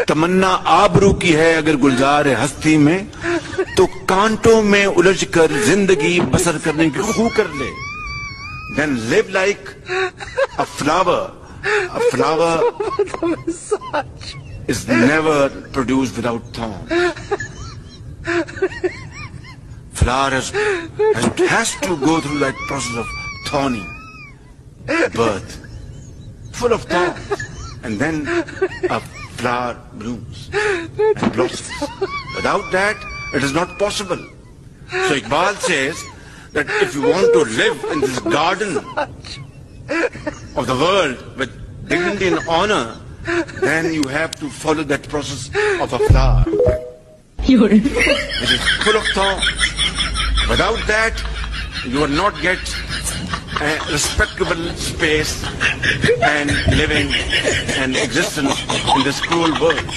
तमन्ना आबरू की है अगर गुलजार है हस्ती में, तो कांटों में उलझ कर जिंदगी बसर करने की खू कर ले। Then live like a flower. A flower is never produced without thorns. Flower has to go through that process of thorny birth, full of thorns, and then a flower blooms and blossoms. Without that, it is not possible. So Iqbal says that if you want to live in this garden of the world with dignity and honor, then you have to follow that process of a flower, which is full of thorns. Without that, you will not get a respectable space and living and existence in this cruel world.